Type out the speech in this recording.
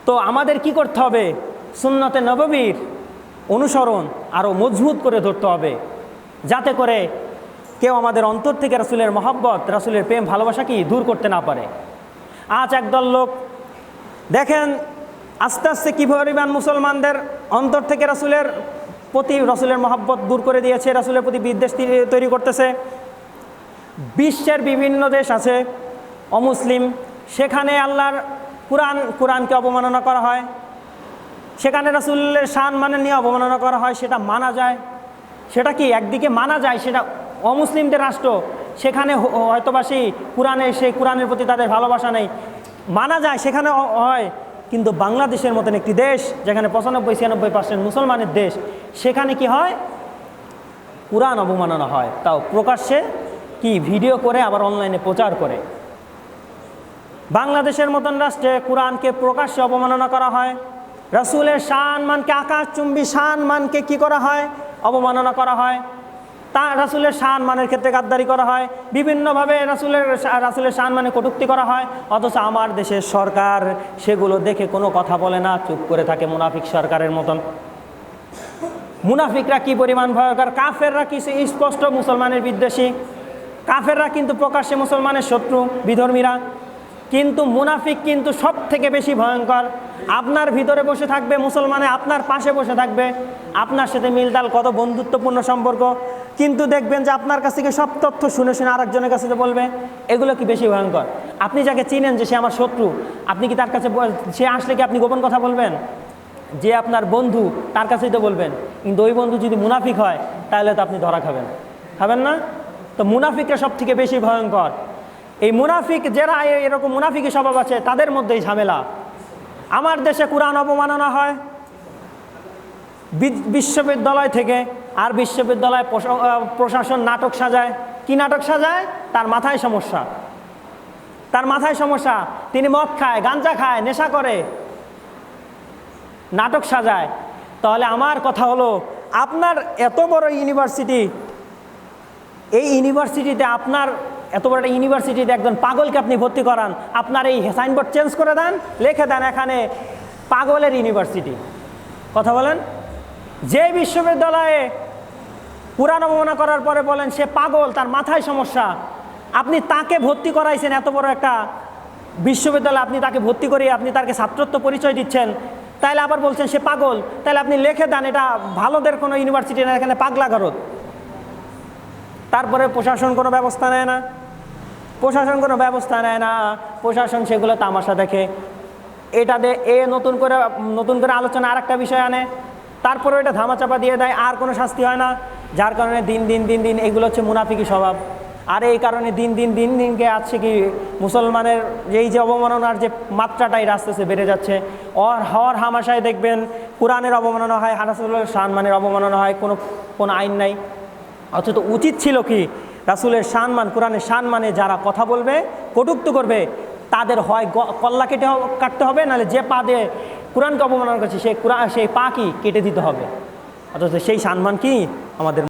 তো আমাদের কি করতে হবে? সুন্নতে নববীর অনুসরণ আরও মজবুত করে ধরতে হবে, যাতে করে কেউ আমাদের অন্তর থেকে রাসূলের মহব্বত, রাসূলের প্রেম ভালোবাসা কি দূর করতে না পারে। আজ একদল লোক দেখেন আস্তে আস্তে কী পরিমাণ মুসলমানদের অন্তর থেকে রাসূলের প্রতি, রাসূলের মহব্বত দূর করে দিয়েছে, রাসূলের প্রতি বিদ্বেষ তৈরি করতেছে। বিশ্বের বিভিন্ন দেশ আছে অমুসলিম, সেখানে আল্লাহর কোরআনকে অবমাননা করা হয়, সেখানে রাসূলের শান মানে নিয়ে অবমাননা করা হয়। সেটা মানা যায়, সেটা কি একদিকে মানা যায়, সেটা অমুসলিমদের রাষ্ট্র, সেখানে হয়তোবা সেই কোরআনের প্রতি তাদের ভালোবাসা নেই, মানা যায়, সেখানে হয়। কিন্তু বাংলাদেশের মতন একটি দেশ যেখানে 95-96% মুসলমানের দেশ, সেখানে কি হয়? কোরআন অবমাননা হয়, তাও প্রকাশ্যে, কি ভিডিও করে আবার অনলাইনে প্রচার করে। বাংলাদেশের মতন রাষ্ট্রে কোরআনকে প্রকাশ্যে অবমাননা করা হয়, রাসূলের শান মানকে, আকাশচুম্বী শান মানকে কি করা হয়? অবমাননা করা হয়। তা রাসূলের শান মানের ক্ষেত্রে গাদ্দারি করা হয়, বিভিন্নভাবে রাসূলের শান মানে কটূক্তি করা হয়। অথচ আমার দেশের সরকার সেগুলো দেখে কোনো কথা বলে না, চুপ করে থাকে মুনাফিক সরকারের মতন। মুনাফিকরা কি পরিমাণ ভয়ঙ্কর! কাফেররা কি স্পষ্ট মুসলমানের বিদ্বেষী, কাফেররা কিন্তু প্রকাশ্যে মুসলমানের শত্রু, বিধর্মীরা। কিন্তু মুনাফিক কিন্তু সব থেকে বেশি ভয়ঙ্কর। আপনার ভিতরে বসে থাকবে মুসলমানে, আপনার পাশে বসে থাকবে, আপনার সাথে মিলতাল কত বন্ধুত্বপূর্ণ সম্পর্ক, কিন্তু দেখবেন যে আপনার কাছ থেকে সব তথ্য শুনে শুনে আরেকজনের কাছে বলবে। এগুলো কি বেশি ভয়ঙ্কর? আপনি যাকে চিনেন যে সে আমার শত্রু, আপনি কি তার কাছে, সে আসলে কি আপনি গোপন কথা বলবেন? যে আপনার বন্ধু তার কাছেই তো বলবেন। কিন্তু ওই বন্ধু যদি মুনাফিক হয় তাহলে তো আপনি ধরা খাবেন না? তো মুনাফিকরা সব থেকে বেশি ভয়ঙ্কর। এই মুনাফিক যারা এরকম মুনাফিকি স্বভাব আছে তাদের মধ্যেই ঝামেলা। আমার দেশে কোরআন অবমাননা হয় বিশ্ববিদ্যালয় থেকে, আর বিশ্ববিদ্যালয় প্রশাসন নাটক সাজায়। কি নাটক সাজায়? তার মাথায় সমস্যা, তার মাথায় সমস্যা, তিনি মদ খায়, গাঁজা খায়, নেশা করে, নাটক সাজায়। তাহলে আমার কথা হলো, আপনার এত বড় ইউনিভার্সিটি, এই ইউনিভার্সিটিতে, আপনার এত বড় একটা ইউনিভার্সিটিতে একজন পাগলকে আপনি ভর্তি করান, আপনার এই সাইনবোর্ড চেঞ্জ করে দেন, লিখে দেন এখানে পাগলের ইউনিভার্সিটি। কথা বলেন। যে বিশ্ববিদ্যালয়ে কোরআন অবমাননা করার পরে বলেন সে পাগল, তার মাথায় সমস্যা, আপনি তাকে ভর্তি করাইছেন এত বড় একটা বিশ্ববিদ্যালয়ে, আপনি তাকে ভর্তি করিয়ে আপনি তাকে ছাত্রত্ব পরিচয় দিচ্ছেন, তাইলে আবার বলছেন সে পাগল। তাহলে আপনি লিখে দেন এটা ভালোদের কোনো ইউনিভার্সিটি না, এখানে পাগলা গারদ। তারপরে প্রশাসন কোনো ব্যবস্থা নেয় না, প্রশাসন সেগুলো তামাশা দেখে। এটাতে নতুন করে আলোচনা আর একটা বিষয় আনে, তারপরে এটা ধামাচাপা দিয়ে দেয়, আর কোনো শাস্তি হয় না। যার কারণে দিন দিন এগুলো হচ্ছে মুনাফিকি স্বভাব। আর এই কারণে দিনকে আছে কি মুসলমানের এই যে অবমাননার যে মাত্রাটাই রাস্তাতে বেড়ে যাচ্ছে। হওয়ার হামাশায় দেখবেন কোরআনের অবমাননা হয়, রাসূলের শানমানের অবমাননা হয়, কোনো আইন নাই। অথচ উচিত ছিল কি, রাসূলের শানমান, কোরআনের শানমানে যারা কথা বলবে, কটূক্তি করবে, তাদের হয় কল্লা কাটতে হবে, নাহলে যে পা দিয়ে কোরআনকে অবমাননা করছে সেই পা কি কেটে দিতে হবে। অথচ সেই শানমান কি আমাদের